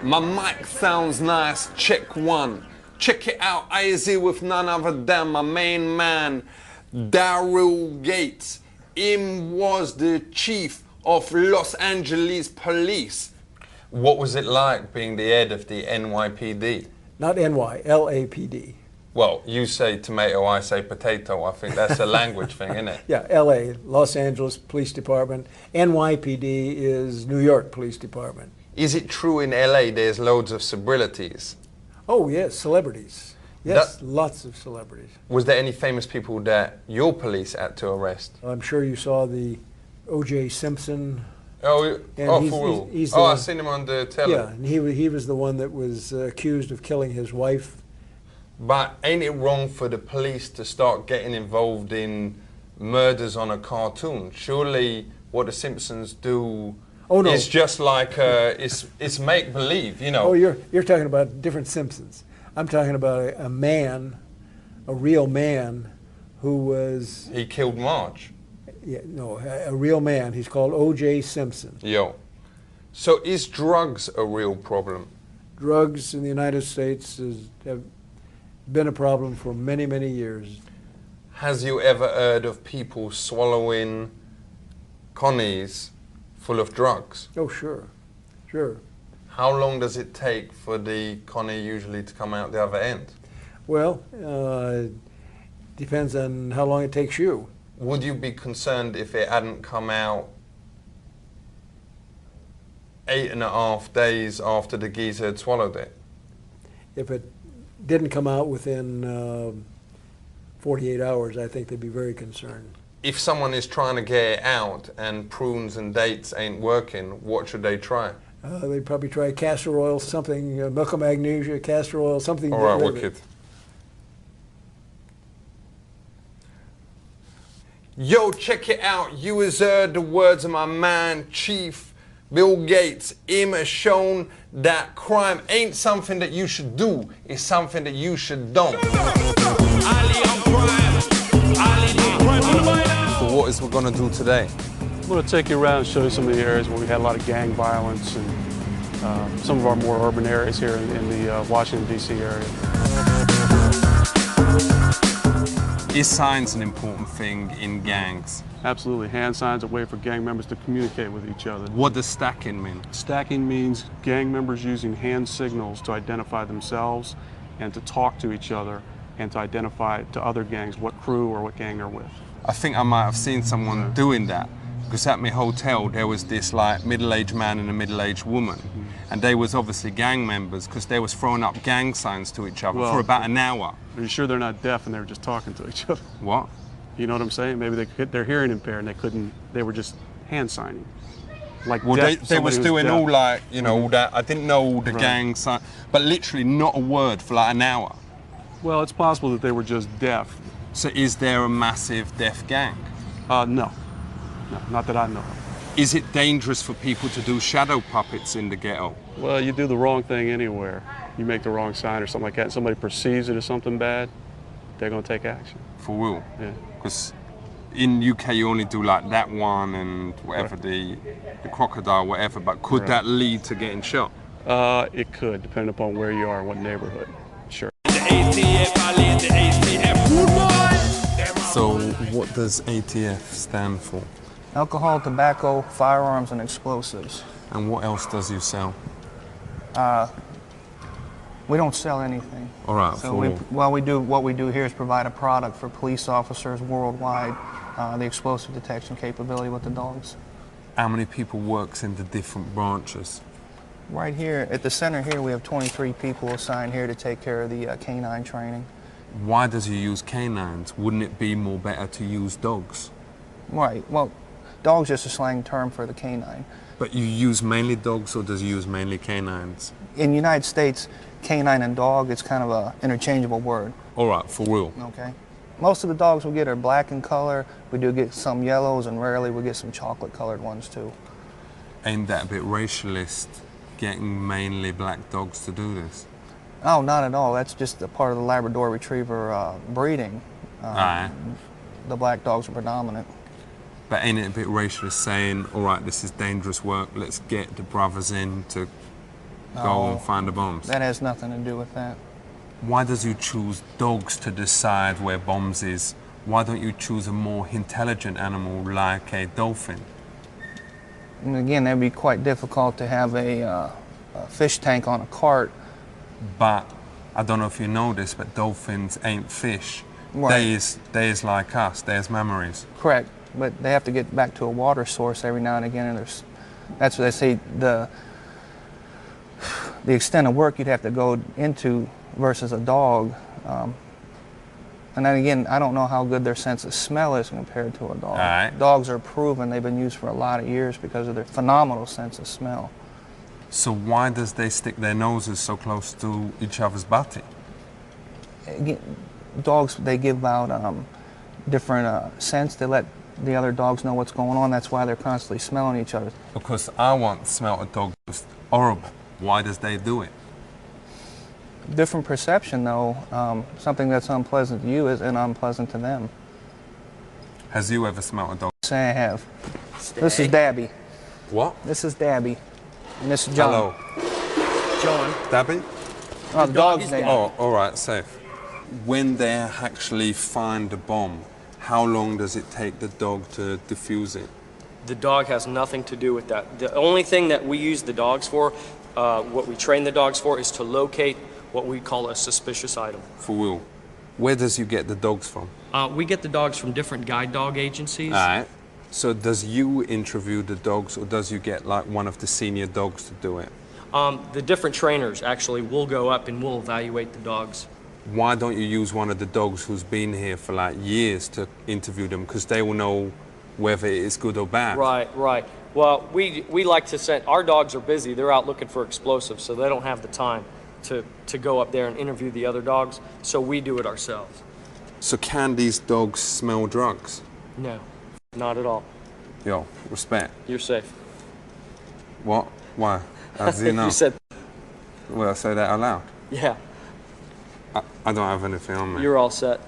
My mic sounds nice, check one. Check it out, I is here with none other than my main man, Daryl Gates. Him was the chief of Los Angeles Police. What was it like being the head of the NYPD? Not NY, LAPD. Well, you say tomato, I say potato. I think that's a language thing, isn't it? Yeah, LA, Los Angeles Police Department. NYPD is New York Police Department. Is it true in LA there's loads of celebrities? Oh, yes, celebrities. Yes, lots of celebrities. Was there any famous people that your police had to arrest? I'm sure you saw the O.J. Simpson. Oh, And for real? he's I've seen him on the tele. Yeah, and he was the one that was accused of killing his wife. But ain't it wrong for the police to start getting involved in murders on a cartoon? Surely what the Simpsons do is just like, it's make-believe, you know. Oh, you're talking about different Simpsons. I'm talking about a man, a real man, who was... He killed Marge. Yeah, no, a real man. He's called O.J. Simpson. Yo. So is drugs a real problem? Drugs in the United States have been a problem for many, many years. Has you ever heard of people swallowing connies full of drugs? Oh, sure, sure. How long does it take for the connie usually to come out the other end? Well, depends on how long it takes you. Would you be concerned if it hadn't come out 8.5 days after the geezer had swallowed it? If it didn't come out within 48 hours, I think they'd be very concerned. If someone is trying to get it out and prunes and dates ain't working, what should they try? They'd probably try castor oil, something, milk of magnesia, castor oil, something. All right, wicked. Yo, check it out. You has heard the words of my man, Chief Bill Gates. Him has shown that crime ain't something that you should do. It's something that you should don't. So what is we gonna do today? I'm going to take you around and show you some of the areas where we had a lot of gang violence and some of our more urban areas here in the Washington, D.C. area. Is signs an important thing in gangs? Absolutely. Hand signs are a way for gang members to communicate with each other. What does stacking mean? Stacking means gang members using hand signals to identify themselves and to talk to each other and to identify to other gangs what crew or what gang they're with. I think I might have seen someone doing that, because at my hotel there was this like middle-aged man and a middle-aged woman, and they was obviously gang members because they was throwing up gang signs to each other for about an hour. Are you sure they're not deaf and they were just talking to each other? What? You know what I'm saying? Maybe they're hearing impaired and they were just hand signing. Like well, they was doing all like, you know, all that. I didn't know all the gang signs, but literally not a word for like an hour. Well, it's possible that they were just deaf. So is there a massive deaf gang? No. No, not that I know of. Is it dangerous for people to do shadow puppets in the ghetto? Well, you do the wrong thing anywhere. You make the wrong sign or something like that, and somebody perceives it as something bad, they're going to take action. For real? Yeah. Because in UK you only do like that one and whatever, the crocodile, whatever, but could that lead to getting shot? It could, depending upon where you are and what neighborhood. Sure. So what does ATF stand for? Alcohol, tobacco, firearms, and explosives. And what else does you sell? We don't sell anything. All right. So what we do here is provide a product for police officers worldwide, the explosive detection capability with the dogs. How many people works in the different branches? Right here at the center here, we have 23 people assigned here to take care of the canine training. Why does you use canines? Wouldn't it be more better to use dogs? Right. Well, dog's just a slang term for the canine. But you use mainly dogs, or does you use mainly canines? In the United States, canine and dog, it's kind of an interchangeable word. All right, for real. Okay. Most of the dogs we get are black in color. We do get some yellows, and rarely we get some chocolate-colored ones too. Ain't that a bit racialist, getting mainly black dogs to do this? Oh, not at all. That's just a part of the Labrador Retriever breeding. The black dogs are predominant. But ain't it a bit racist saying, all right, this is dangerous work, let's get the brothers in to go and find the bombs? That has nothing to do with that. Why does you choose dogs to decide where bombs is? Why don't you choose a more intelligent animal like a dolphin? And again, that'd be quite difficult to have a fish tank on a cart. But I don't know if you know this, but dolphins ain't fish. Right. They is like us. There's memories. Correct, but they have to get back to a water source every now and again, and that's what they say, the extent of work you'd have to go into versus a dog. And then again, I don't know how good their sense of smell is compared to a dog. All right. Dogs are proven, they've been used for a lot of years because of their phenomenal sense of smell. So why does they stick their noses so close to each other's body? Again, dogs, they give out different scents. They let the other dogs know what's going on. That's why they're constantly smelling each other. Because I want to smell a dog just horrible. Why does they do it? Different perception, though. Something that's unpleasant to you isn't unpleasant to them. Has you ever smelled a dog? Say I have. This is Dabby. What? This is Dabby. And this is John. Hello. John. Dabby? Oh, the dog's name. Oh, all right, safe. When they actually find the bomb, how long does it take the dog to defuse it? The dog has nothing to do with that. The only thing that we use the dogs for, what we train the dogs for, is to locate what we call a suspicious item. For real. Where does you get the dogs from? We get the dogs from different guide dog agencies. All right. So does you interview the dogs, or does you get like one of the senior dogs to do it? The different trainers actually will go up and will evaluate the dogs. Why don't you use one of the dogs who's been here for like years to interview them? Because they will know whether it is good or bad. Right, right. Well, we like to send, our dogs are busy. They're out looking for explosives, so they don't have the time to go up there and interview the other dogs, so we do it ourselves. So can these dogs smell drugs? No, not at all. Yo, respect. You're safe. What? Why? How does he know? You said, Will I say that out loud? yeah, I don't have anything on me. you're all set.